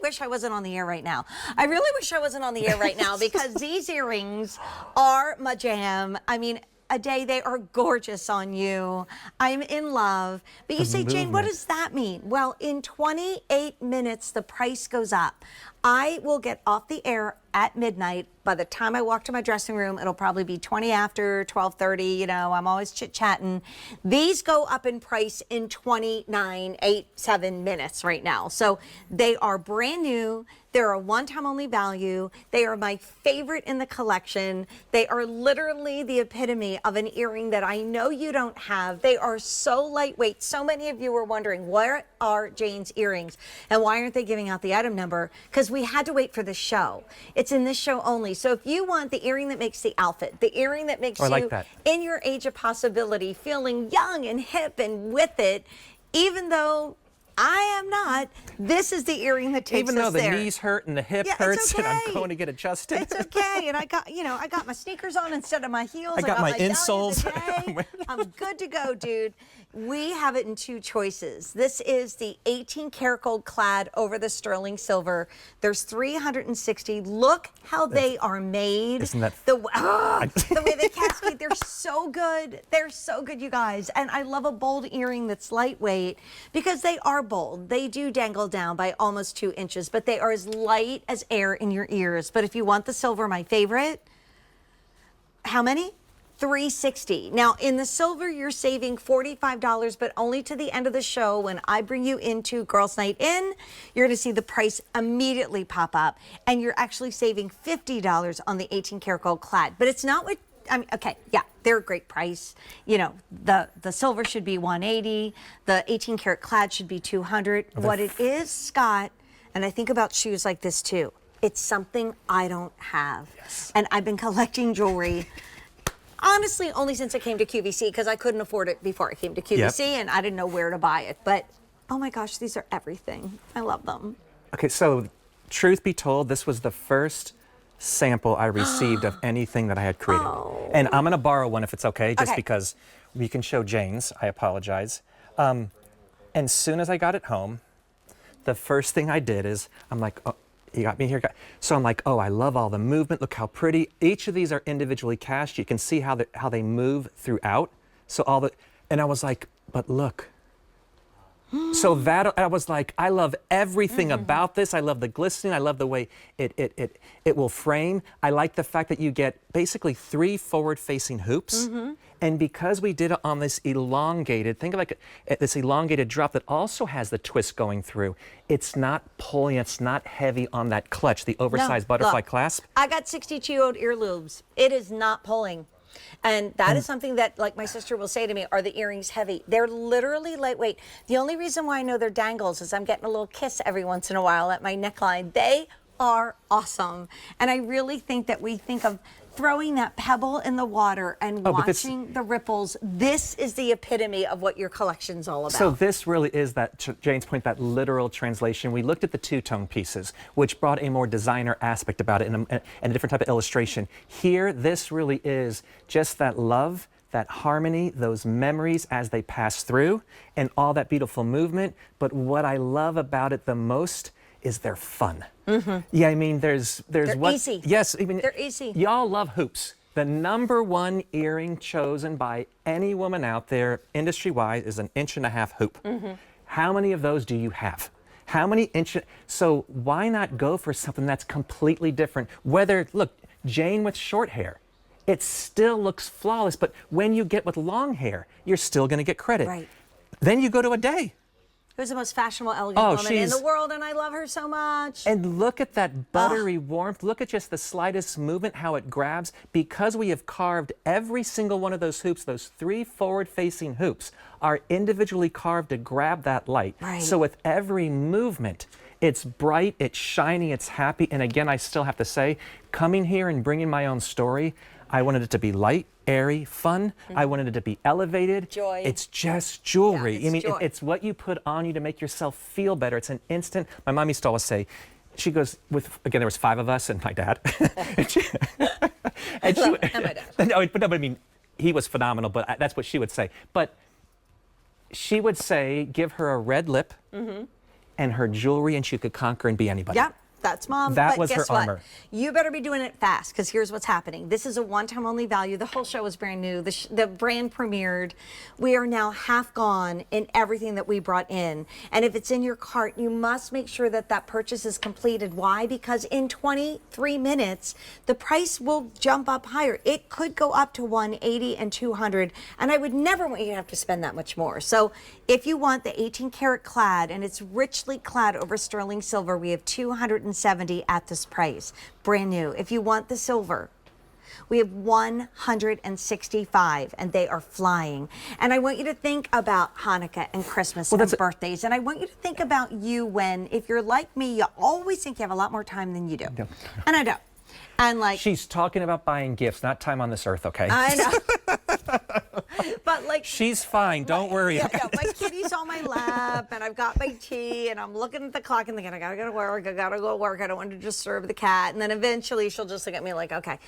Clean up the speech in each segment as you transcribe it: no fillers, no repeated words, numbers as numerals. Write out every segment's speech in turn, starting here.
wish I wasn't on the air right now. I really wish I wasn't on the air right now because these earrings are my jam. I mean, Ade, they are gorgeous on you. I'm in love. But you say, Jane, what does that mean? Well, in 28 minutes, the price goes up. I will get off the air at midnight. By the time I walk to my dressing room, it'll probably be 20 after, 12:30. You know, I'm always chit-chatting. These go up in price in 7 minutes right now. So they are brand new. They're a one-time only value. They are my favorite in the collection. They are literally the epitome of an earring that I know you don't have. They are so lightweight. So many of you were wondering, where are Jane's earrings? And why aren't they giving out the item number? Because we had to wait for the show. It's in this show only. So if you want the earring that makes the outfit, the earring that makes you in your age of possibility, feeling young and hip and with it, even though I am not, this is the earring that takes us there. Even though the knees hurt and the hip hurts and I'm going to get adjusted. It's okay. And I got, you know, I got my sneakers on instead of my heels. I got my insoles. I'm good to go, dude. We have it in two choices. This is the 18 karat gold clad over the sterling silver. There's 360. Look how they are made. Isn't that the way they cascade? They're so good. They're so good, you guys. And I love a bold earring that's lightweight because they are bold. They do dangle down by almost 2 inches, but they are as light as air in your ears. But if you want the silver, my favorite, how many? 360. Now, in the silver, you're saving $45, but only to the end of the show. When I bring you into Girls Night In, you're going to see the price immediately pop up, and you're actually saving $50 on the 18 karat gold clad. But it's not what, I mean, okay, yeah, they're a great price. You know, the silver should be $180. The 18 karat clad should be $200. What it is, Scott, and I think about shoes like this too, it's something I don't have. Yes. And I've been collecting jewelry honestly only since I came to QVC because I couldn't afford it before I came to QVC and I didn't know where to buy it. But oh my gosh, these are everything. I love them. Okay, so truth be told, this was the first sample I received of anything that I had created. Oh. And I'm going to borrow one if it's okay, just because we can show Jane's. I apologize. And as soon as I got it home, the first thing I did is I'm like, oh, you got me here. So I'm like, oh, I love all the movement. Look how pretty. Each of these are individually cast. You can see how they move throughout. So and I was like, but look. So that I was like, I love everything about this. I love the glistening. I love the way it will frame. I like the fact that you get basically 3 forward-facing hoops. And because we did it on this elongated, think of like this elongated drop that also has the twist going through. It's not pulling, it's not heavy on that clutch, the oversized butterfly clasp. I got 62-year-old earlobes. It is not pulling. And that is something that, like my sister will say to me, are the earrings heavy? They're literally lightweight. The only reason why I know they're dangles is I'm getting a little kiss every once in a while at my neckline. They are awesome. And I really think that we think of throwing that pebble in the water and watching the ripples. This is the epitome of what your collection's all about. So this really is that, to Jane's point, that literal translation. We looked at the two-tone pieces, which brought a more designer aspect about it and a different type of illustration. Here, this really is just that love, that harmony, those memories as they pass through, and all that beautiful movement. But what I love about it the most is they're fun. Yeah, I mean, there's they're what? Easy. Yes, I mean, they're easy. Y'all love hoops. The #1 earring chosen by any woman out there, industry-wide, is an 1.5-inch hoop. How many of those do you have? How many inches? So why not go for something that's completely different? Whether, look, Jane with short hair, it still looks flawless, but when you get with long hair, you're still gonna get credit. Right. Then you go to Ade. Who's the most fashionable, elegant woman in the world, and I love her so much. And look at that buttery warmth. Look at just the slightest movement, how it grabs. Because we have carved every single one of those hoops, those 3 forward-facing hoops are individually carved to grab that light. Right. So with every movement, it's bright, it's shiny, it's happy. And again, I still have to say, coming here and bringing my own story, I wanted it to be light, airy, fun. I wanted it to be elevated. Joy. It's just jewelry. Yeah, it's joy. It's what you put on you to make yourself feel better. It's an instant. My mom used to always say, she goes, again, there was 5 of us and my dad. and my dad. No, but I mean, he was phenomenal, but that's what she would say. But she would say, give her a red lip and her jewelry, and she could conquer and be anybody. Yep. That's Mom. That but was guess her what? armor. You better be doing it fast, because here's what's happening. This is a one-time only value. The whole show is brand new. The brand premiered. We are now half gone in everything that we brought in. And if it's in your cart, you must make sure that that purchase is completed. Why? Because in 23 minutes, the price will jump up higher. It could go up to $180 and $200, and I would never want you to have to spend that much more. So if you want the 18 karat clad, and it's richly clad over sterling silver, we have 270 at this price, brand new. If you want the silver, we have 165, and they are flying. And I want you to think about Hanukkah and Christmas and birthdays, and I want you to think about you when, if you're like me, you always think you have a lot more time than you do. No. And I don't. And like, she's talking about buying gifts, not time on this earth, okay? I know. But like, she's fine, don't worry. Yeah, yeah, my kitty's on my lap, and I've got my tea, and I'm looking at the clock and thinking, I gotta go to work, I gotta go to work, I don't want to disturb the cat. And then eventually she'll just look at me like, okay.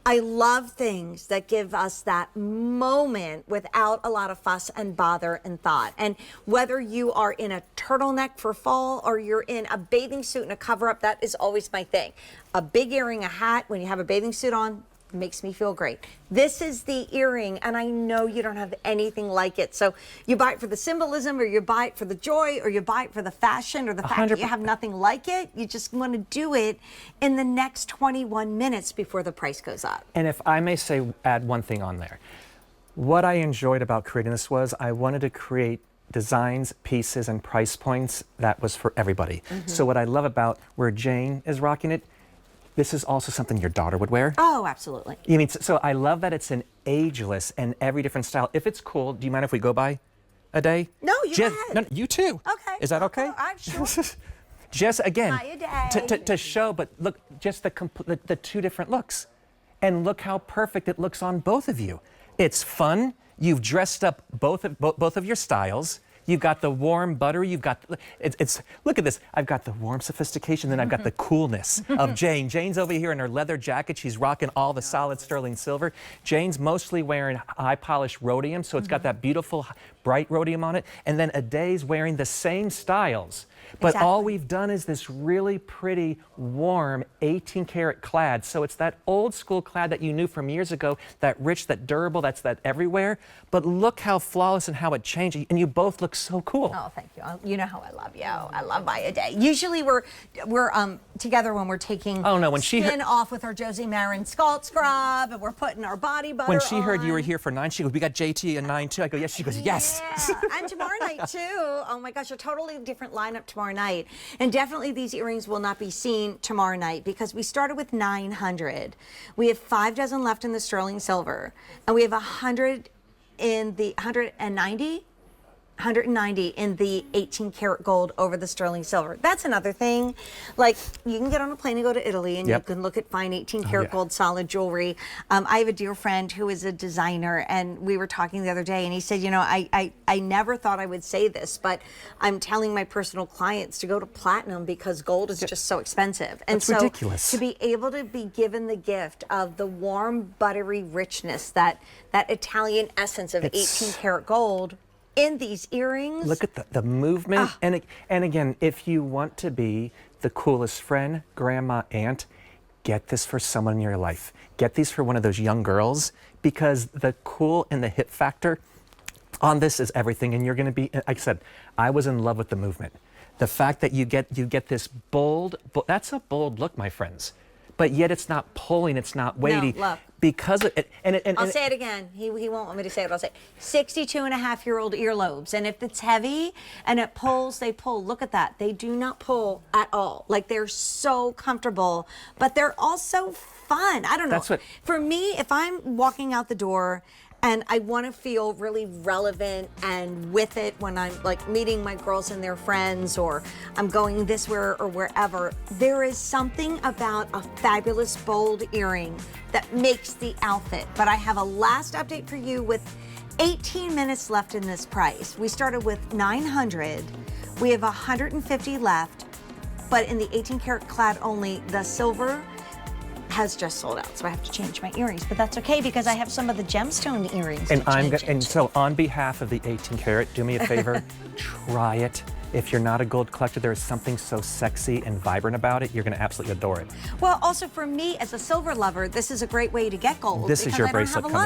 I love things that give us that moment without a lot of fuss and bother and thought. And whether you are in a turtleneck for fall or you're in a bathing suit and a cover-up, that is always my thing. A big earring, a hat, when you have a bathing suit on, makes me feel great. This is the earring, and I know you don't have anything like it. So you buy it for the symbolism, or you buy it for the joy, or you buy it for the fashion, or the fact that you have nothing like it. You just want to do it in the next 21 minutes before the price goes up. And if I may say, add one thing on there. What I enjoyed about creating this was I wanted to create designs, pieces, and price points that was for everybody. So what I love about where Jane is rocking it, this is also something your daughter would wear. Oh, absolutely. You mean, so I love that it's an ageless and every different style. If it's cool, do you mind if we go by a day? No, you go ahead. No, you too. Okay. Is that okay? I'm sure. Just again, Buy a day. to show, but look, just the two different looks. And look how perfect it looks on both of you. It's fun. You've dressed up both of your styles. You've got the warm buttery, you've got, it's look at this. I've got the warm sophistication, then I've got the coolness of Jane. Jane's over here in her leather jacket. She's rocking all the solid sterling silver. Jane's mostly wearing high polished rhodium, so it's got that beautiful bright rhodium on it. And then Aday's wearing the same styles. But all we've done is this really pretty, warm 18 karat clad. So it's that old school clad that you knew from years ago, that rich, that durable, that's that everywhere. But look how flawless and how it changed. And you both look so cool. Oh, thank you. You know how I love you. I love Buy a Day. Usually we're together when we're taking skin off with our Josie Marin scalp scrub, and we're putting our body butter When she heard on. you were here for 9, she goes, we got JT and 9 too. I go, yes. She goes, yes. Yeah, and tomorrow night too. Oh my gosh, a totally different lineup tomorrow night. And definitely these earrings will not be seen tomorrow night because we started with 900. We have 5 dozen left in the sterling silver, and we have 100 in the 190 in the 18 karat gold over the sterling silver. That's another thing. Like, you can get on a plane and go to Italy, and you can look at fine 18 karat gold solid jewelry. I have a dear friend who is a designer, and we were talking the other day, and he said, you know, I never thought I would say this, but I'm telling my personal clients to go to platinum because gold is just so expensive. And That's ridiculous. To be able to be given the gift of the warm, buttery richness, that Italian essence of 18 karat gold, in these earrings. Look at the movement. And again, if you want to be the coolest friend, grandma, aunt, get this for someone in your life. Get these for one of those young girls, because the cool and the hip factor on this is everything. And you're going to be, like I said, I was in love with the movement. The fact that you get this bold, that's a bold look, my friends. But yet it's not pulling, it's not weighty. No, look. Because of it, I'll say it again. He won't want me to say it, but I'll say 62-and-a-half-year-old earlobes. And if it's heavy and it pulls, they pull. Look at that. They do not pull at all. Like, they're so comfortable, but they're also fun. I don't know. That's what, for me, if I'm walking out the door and I want to feel really relevant and with it when I'm like meeting my girls and their friends, or I'm going this way or wherever, there is something about a fabulous bold earring that makes the outfit. But I have a last update for you with 18 minutes left in this price. We started with 900. We have 150 left, but in the 18 karat clad only, the silver has just sold out, so I have to change my earrings, but that's okay because I have some of the gemstone earrings. And so on behalf of the 18 karat, do me a favor, try it. if you're not a gold collector, there is something so sexy and vibrant about it. You're going to absolutely adore it. Well, also for me as a silver lover, this is a great way to get gold. This is because your I don't bracelet have a lot coming. of